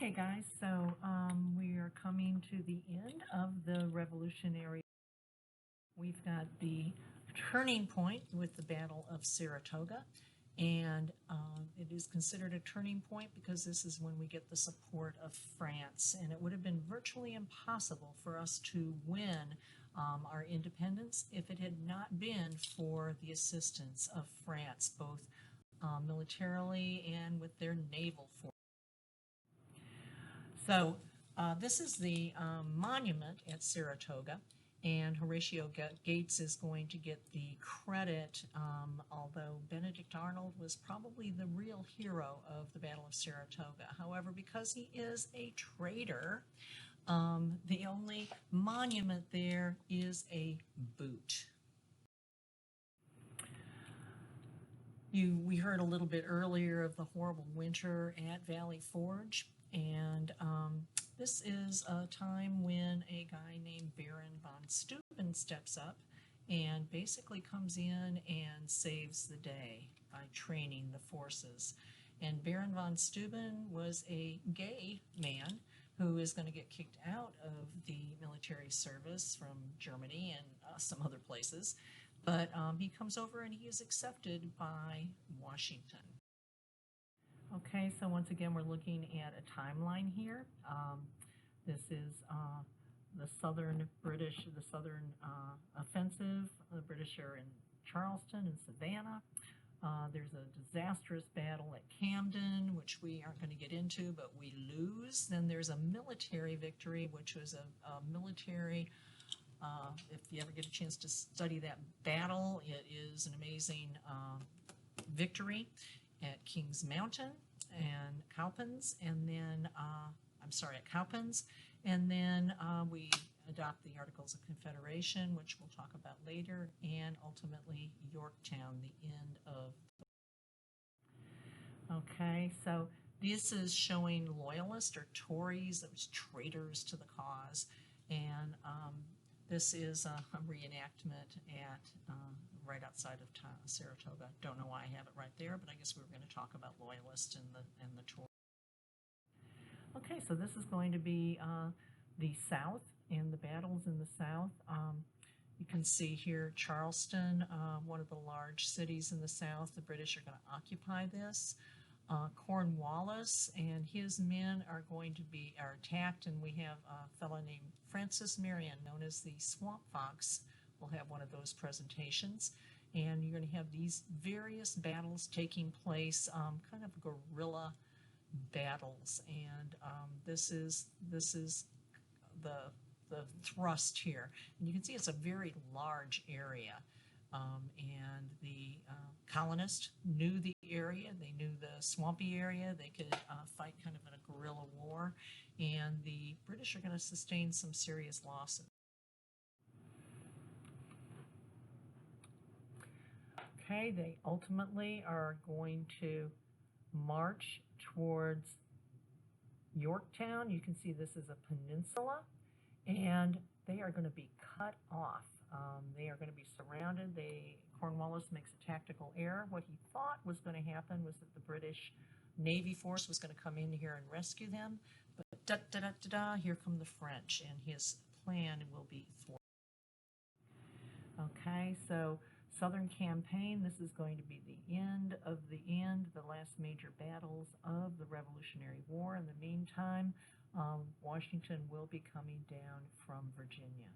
Okay, guys, so we are coming to the end of the Revolutionary. We've got the turning point with the Battle of Saratoga, and it is considered a turning point because this is when we get the support of France, and it would have been virtually impossible for us to win our independence if it had not been for the assistance of France, both militarily and with their naval force. So this is the monument at Saratoga, and Horatio Gates is going to get the credit, although Benedict Arnold was probably the real hero of the Battle of Saratoga. However, because he is a traitor, the only monument there is a boot. We heard a little bit earlier of the horrible winter at Valley Forge, and this is a time when a guy named Baron von Steuben steps up and basically comes in and saves the day by training the forces. And Baron von Steuben was a gay man who is going to get kicked out of the military service from Germany and some other places. But he comes over and he is accepted by Washington. Okay, so once again, we're looking at a timeline here. This is the Southern offensive. The British are in Charleston and Savannah. There's a disastrous battle at Camden, which we aren't going to get into, but we lose. Then there's a military victory, which was a military. If you ever get a chance to study that battle, it is an amazing victory at Kings Mountain and Cowpens, and then at Cowpens, and then we adopt the Articles of Confederation, which we'll talk about later, and ultimately Yorktown, the end of. Okay, so this is showing loyalists or Tories, those traitors to the cause, and this is a reenactment at right outside of Saratoga. Don't know why I have it right there, but I guess we were going to talk about loyalists and the Tories. Okay, so this is going to be the South and the battles in the South. You can see here Charleston, one of the large cities in the South. The British are going to occupy this. Cornwallis and his men are attacked, and we have a fellow named Francis Marion, known as the Swamp Fox, will have one of those presentations. And you're going to have these various battles taking place, kind of guerrilla battles, and this is the thrust here. And you can see it's a very large area, and the colonists knew the area, they knew the swampy area, they could fight kind of in a guerrilla war, and the British are going to sustain some serious losses. Okay, they ultimately are going to march towards Yorktown. You can see this is a peninsula, and they are going to be cut off. They are going to be surrounded. Cornwallis makes a tactical error. What he thought was going to happen was that the British Navy force was going to come in here and rescue them, but here come the French, and his plan will be thwarted. Okay, so Southern Campaign, this is going to be the end of the last major battles of the Revolutionary War. In the meantime, Washington will be coming down from Virginia.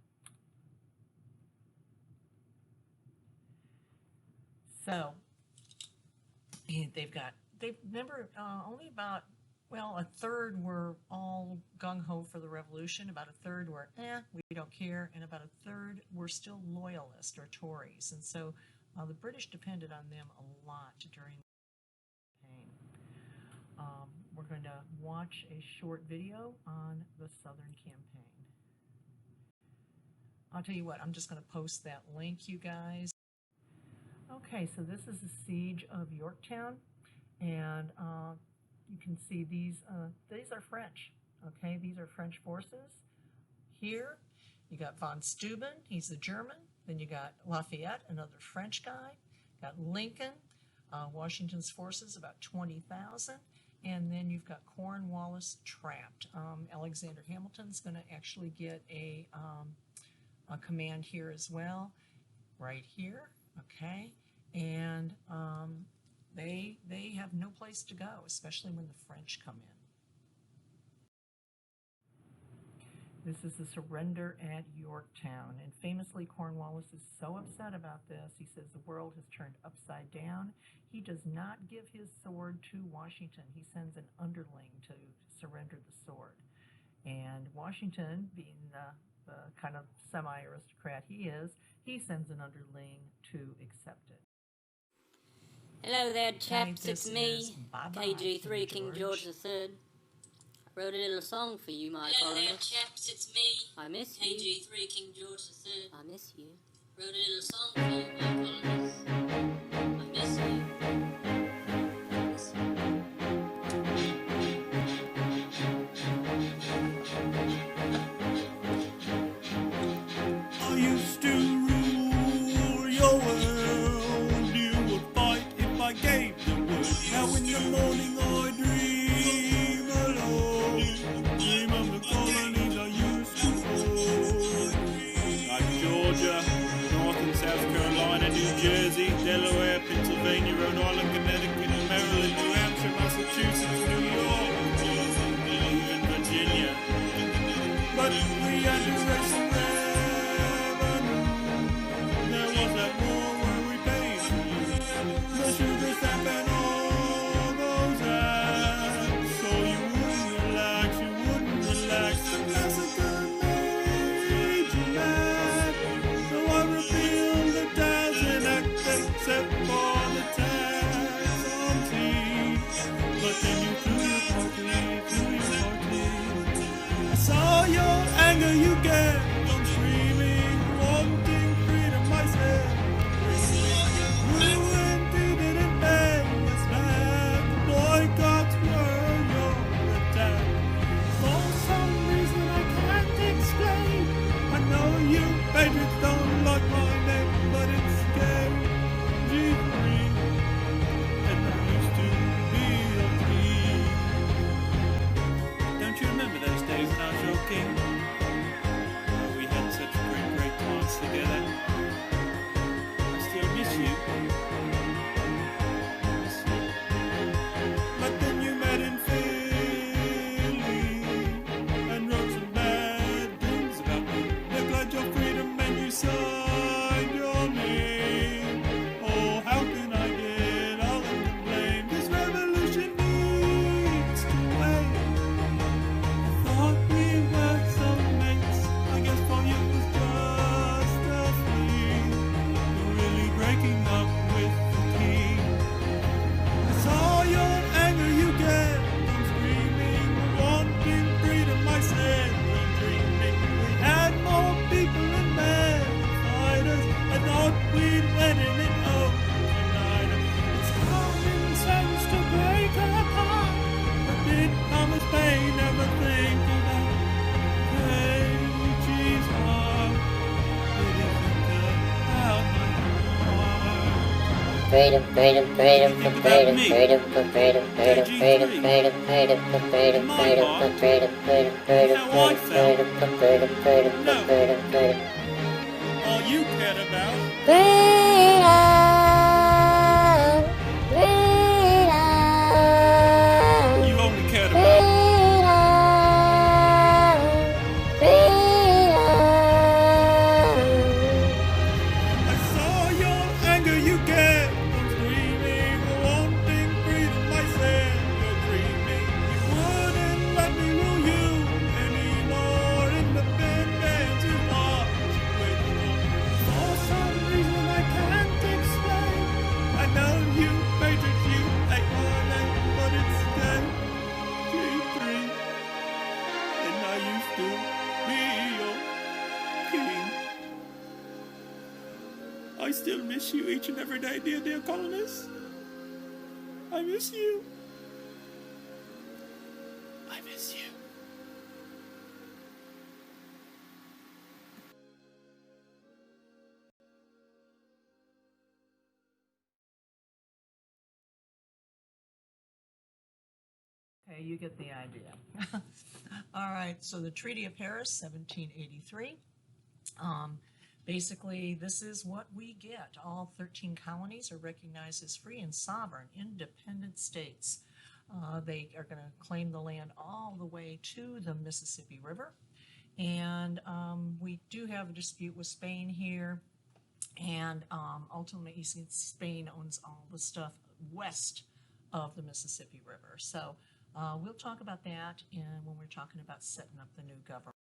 So only about, well, a third were all gung-ho for the revolution, about a third were, we don't care, and about a third were still loyalists or Tories. And so the British depended on them a lot during the campaign. We're going to watch a short video on the Southern Campaign. I'll tell you what, I'm just going to post that link, you guys. Okay, so this is the siege of Yorktown, and you can see these are French. Okay, these are French forces. Here, you got von Steuben, he's a German. Then you got Lafayette, another French guy. Got Lincoln, Washington's forces, about 20,000. And then you've got Cornwallis trapped. Alexander Hamilton's going to actually get a command here as well, right here, okay? And they have no place to go, especially when the French come in. This is the surrender at Yorktown, and famously Cornwallis is so upset about this. He says the world has turned upside down. He does not give his sword to Washington. He sends an underling to surrender the sword. And Washington, being the kind of semi-aristocrat he is, he sends an underling to accept it. Hello there, chaps. Hi, It's me, KG3, King George III. I wrote a little song for you, my Hello there, colonists. chaps. It's me, I miss you. KG3, King George III. I miss you. Wrote a little song for you, my colonists. I miss you. I used to rule your world. You would fight if I gave the word. Now in the morning I dream alone. Dream of the colonies I used to hold. Like Georgia, North and South Carolina, New Jersey, Delaware, Pennsylvania, Rhode Island, Connecticut, Maryland, New Hampshire, Massachusetts, New York, even Virginia. But we had to raise some revenue. There was that war where we paid for you. The sugar stamp and all those acts. So you wouldn't relax, you wouldn't relax. The massacre made you mad. So I repealed the Townsend Act except for the tax on tea. But then you threw your party. I saw your anger you get from screaming, wanting freedom, I said. Ruined, you didn't pay us back. The boycotts were your attack. For some reason I can't explain. I know you patriots don't like my name, but it's KG3. And I used to be your king. Don't you remember those days when I was your king? Oh, we had such great times together. I still miss you. But then you met in Philly and wrote some bad things about me. Neglected your freedom and you signed your name. Oh, how can I get all of the blame? This revolution needs to wait. Thought we were soulmates. I guess for you it was just a fling. You're really breaking up with the king. I saw your anger you get from screaming, wanting freedom. I said, you're dreaming. We had more people and men fighters. I thought we'd win in it all tonight. It's common sense to break apart. But did Thomas Paine ever think about KG's heart? Did he think about my heart? Freedom, freedom, freedom, Think about freedom, me. freedom, freedom, freedom, freedom, freedom, freedom, freedom, My freedom, heart. freedom, freedom, freedom, How I freedom, felt. freedom, freedom, No. freedom, freedom. All you cared about. You only cared about. I saw your anger you get from screaming, wanting freedom. I said, you're dreaming. You wouldn't let me rule you anymore. Independence is what you wait for. For some reason I can't explain. I know you patriots, you hate my name, but it's KG3. And I used to be your king. I still miss you each and every day, dear colonists. I miss you. I miss you. Okay, you get the idea. All right, so the Treaty of Paris, 1783. Basically, this is what we get. All 13 colonies are recognized as free and sovereign, independent states. They are going to claim the land all the way to the Mississippi River. And we do have a dispute with Spain here. And ultimately, Spain owns all the stuff west of the Mississippi River. So we'll talk about that when we're talking about setting up the new government.